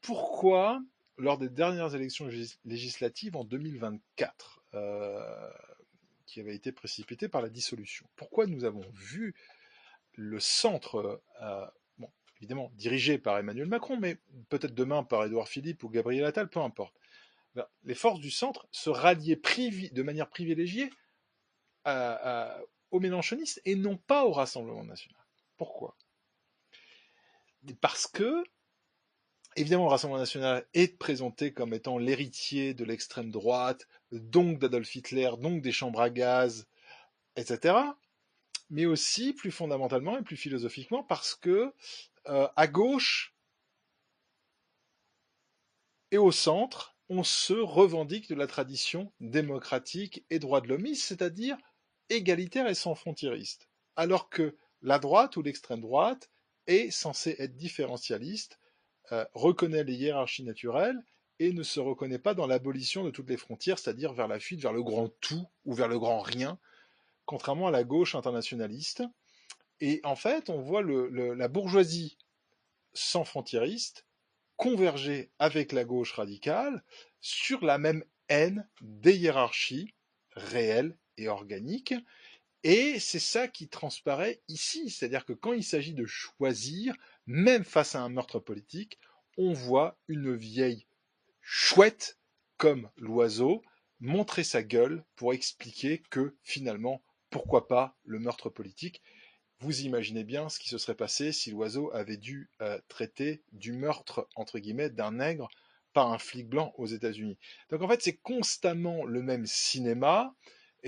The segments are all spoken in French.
pourquoi, lors des dernières élections législatives en 2024, qui avaient été précipitées par la dissolution, pourquoi nous avons vu le centre, bon, évidemment dirigé par Emmanuel Macron, mais peut-être demain par Édouard Philippe ou Gabriel Attal, peu importe, les forces du centre se ralliaient de manière privilégiée aux mélenchonistes et non pas au Rassemblement national. Pourquoi? Parce que, évidemment, le Rassemblement national est présenté comme étant l'héritier de l'extrême droite, donc d'Adolf Hitler, donc des chambres à gaz, etc. Mais aussi, plus fondamentalement et plus philosophiquement, parce que à gauche et au centre, on se revendique de la tradition démocratique et droit de l'homme, c'est-à-dire égalitaire et sans frontiériste. Alors que la droite ou l'extrême droite est censée être différentialiste, reconnaît les hiérarchies naturelles et ne se reconnaît pas dans l'abolition de toutes les frontières, c'est-à-dire vers la fuite vers le grand tout ou vers le grand rien, contrairement à la gauche internationaliste. Et en fait, on voit la bourgeoisie sans frontiériste converger avec la gauche radicale sur la même haine des hiérarchies réelles et organiques. Et c'est ça qui transparaît ici, c'est-à-dire que quand il s'agit de choisir, même face à un meurtre politique, on voit une vieille chouette comme l'oiseau montrer sa gueule pour expliquer que finalement, pourquoi pas le meurtre politique. Vous imaginez bien ce qui se serait passé si l'oiseau avait dû traiter du meurtre, entre guillemets, d'un nègre par un flic blanc aux États-Unis. Donc en fait, c'est constamment le même cinéma,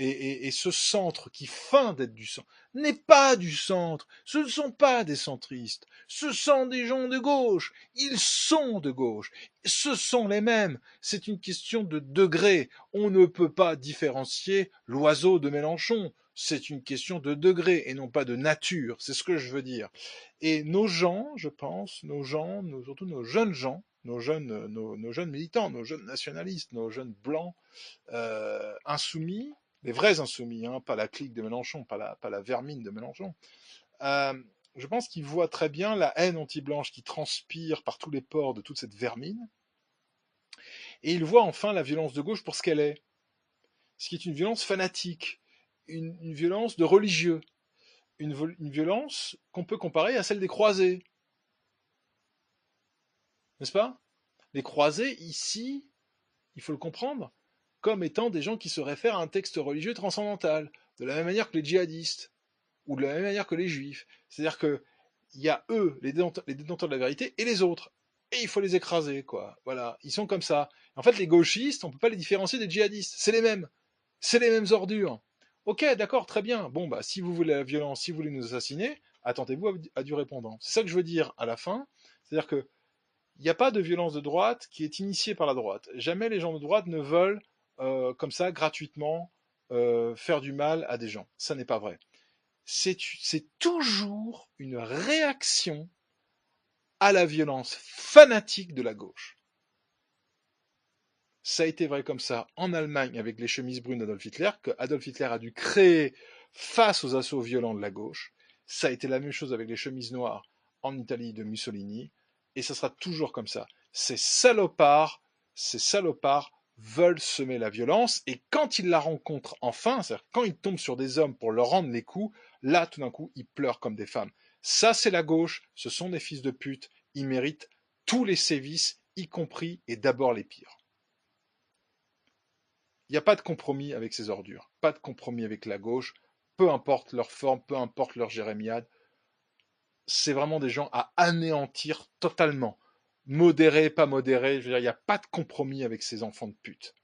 et ce centre qui feint d'être du centre n'est pas du centre. Ce ne sont pas des centristes. Ce sont des gens de gauche. Ils sont de gauche. Ce sont les mêmes. C'est une question de degré. On ne peut pas différencier l'oiseau de Mélenchon. C'est une question de degré et non pas de nature. C'est ce que je veux dire. Et nos gens, je pense, surtout nos jeunes gens, nos jeunes militants, nos jeunes nationalistes, nos jeunes blancs insoumis, les vrais insoumis, hein, pas la clique de Mélenchon, pas la vermine de Mélenchon, euh, je pense qu'ils voient très bien la haine anti-blanche qui transpire par tous les pores de toute cette vermine, et ils voient enfin la violence de gauche pour ce qu'elle est, ce qui est une violence fanatique, une violence de religieux, une violence qu'on peut comparer à celle des croisés, n'est-ce pas? Les croisés, ici, il faut le comprendre, comme étant des gens qui se réfèrent à un texte religieux transcendantal, de la même manière que les djihadistes, ou de la même manière que les juifs. C'est-à-dire que il y a eux, les détenteurs de la vérité, et les autres. Et il faut les écraser, quoi. Voilà, ils sont comme ça. En fait, les gauchistes, on peut pas les différencier des djihadistes. C'est les mêmes. C'est les mêmes ordures. Ok, d'accord, très bien. Bon, bah, si vous voulez la violence, si vous voulez nous assassiner, attendez-vous à du répondant. C'est ça que je veux dire à la fin. C'est-à-dire que il n'y a pas de violence de droite qui est initiée par la droite. Jamais les gens de droite ne veulent, comme ça, gratuitement, faire du mal à des gens. Ça n'est pas vrai. C'est toujours une réaction à la violence fanatique de la gauche. Ça a été vrai comme ça en Allemagne avec les chemises brunes d'Adolf Hitler, que Adolf Hitler a dû créer face aux assauts violents de la gauche. Ça a été la même chose avec les chemises noires en Italie de Mussolini, et ça sera toujours comme ça. Ces salopards veulent semer la violence, et quand ils la rencontrent enfin, c'est-à-dire quand ils tombent sur des hommes pour leur rendre les coups, là tout d'un coup ils pleurent comme des femmes. Ça c'est la gauche, ce sont des fils de pute, ils méritent tous les sévices, y compris et d'abord les pires. Il n'y a pas de compromis avec ces ordures, pas de compromis avec la gauche, peu importe leur forme, peu importe leur jérémiade. C'est vraiment des gens à anéantir totalement. Modérés, pas modérés, je veux dire, il n'y a pas de compromis avec ces enfants de pute.